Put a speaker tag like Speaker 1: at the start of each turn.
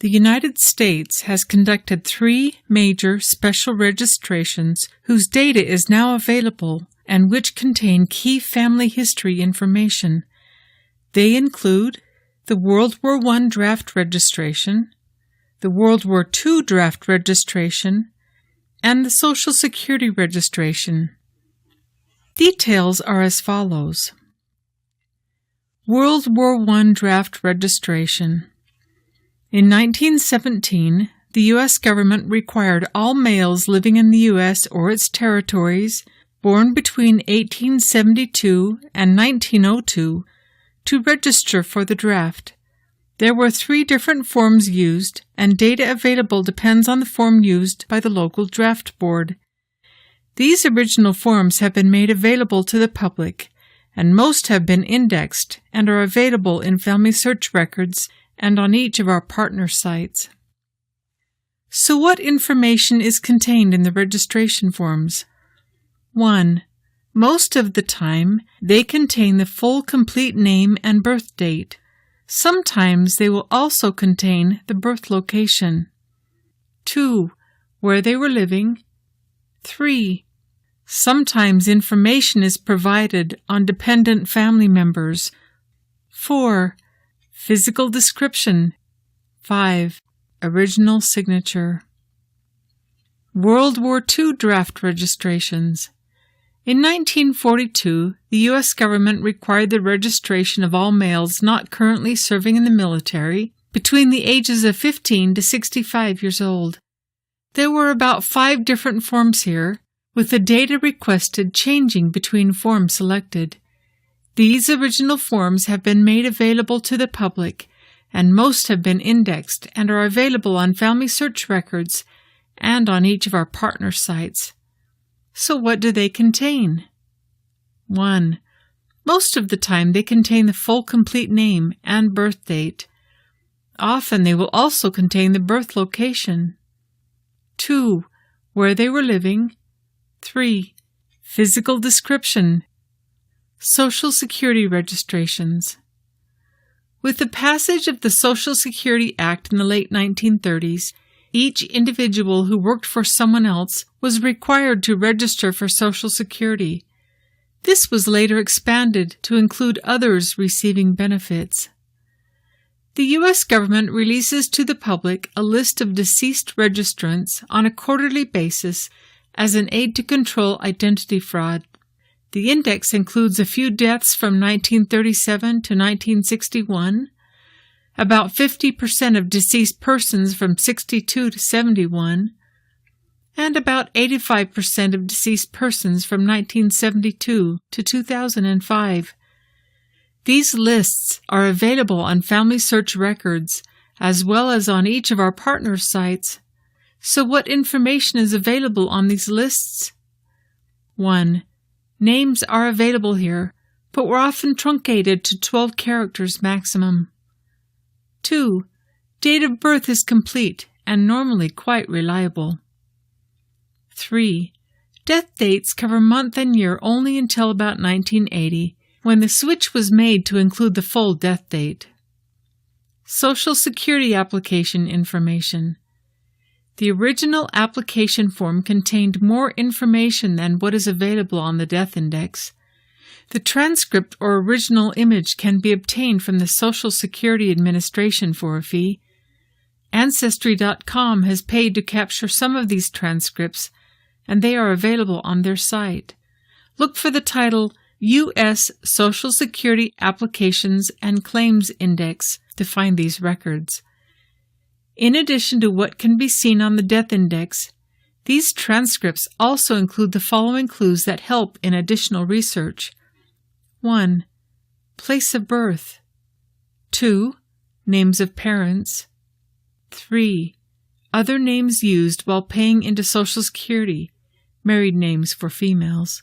Speaker 1: The United States has conducted 3 major special registrations whose data is now available and which contain key family history information. They include the World War I Draft Registration, the World War II Draft Registration, and the Social Security Registration. Details are as follows. World War I Draft Registration. In 1917, the U.S. government required all males living in the U.S. or its territories born between 1872 and 1902 to register for the draft. There were 3 different forms used, and data available depends on the form used by the local draft board. These original forms have been made available to the public, and most have been indexed and are available in Family Search Records and on each of our partner sites. So what information is contained in the registration forms? 1. Most of the time, they contain the full complete name and birth date. Sometimes they will also contain the birth location. 2. Where they were living. 3. Sometimes information is provided on dependent family members. 4. Physical description. 5. Original signature. World War II Draft Registrations. In 1942, the U.S. government required the registration of all males not currently serving in the military between the ages of 15 to 65 years old. There were about 5 different forms here, with the data requested changing between forms selected. These original forms have been made available to the public, and most have been indexed and are available on Family Search Records and on each of our partner sites. So what do they contain? 1. Most of the time they contain the full complete name and birth date. Often they will also contain the birth location. 2. Where they were living. 3. Physical description. Social Security registrations. With the passage of the Social Security Act in the late 1930s, each individual who worked for someone else was required to register for Social Security. This was later expanded to include others receiving benefits. The U.S. government releases to the public a list of deceased registrants on a quarterly basis as an aid to control identity fraud. The index includes a few deaths from 1937 to 1961, about 50% of deceased persons from 62 to 71, and about 85% of deceased persons from 1972 to 2005. These lists are available on Family Search Records as well as on each of our partner sites. So what information is available on these lists? 1. Names are available here, but were often truncated to 12 characters maximum. 2. Date of birth is complete and normally quite reliable. 3. Death dates cover month and year only until about 1980, when the switch was made to include the full death date. Social Security application information. The original application form contained more information than what is available on the death index. The transcript or original image can be obtained from the Social Security Administration for a fee. Ancestry.com has paid to capture some of these transcripts, and they are available on their site. Look for the title U.S. Social Security Applications and Claims Index to find these records. In addition to what can be seen on the death index, these transcripts also include the following clues that help in additional research. 1. Place of birth. 2. Names of parents. 3. Other names used while paying into Social Security, married names for females.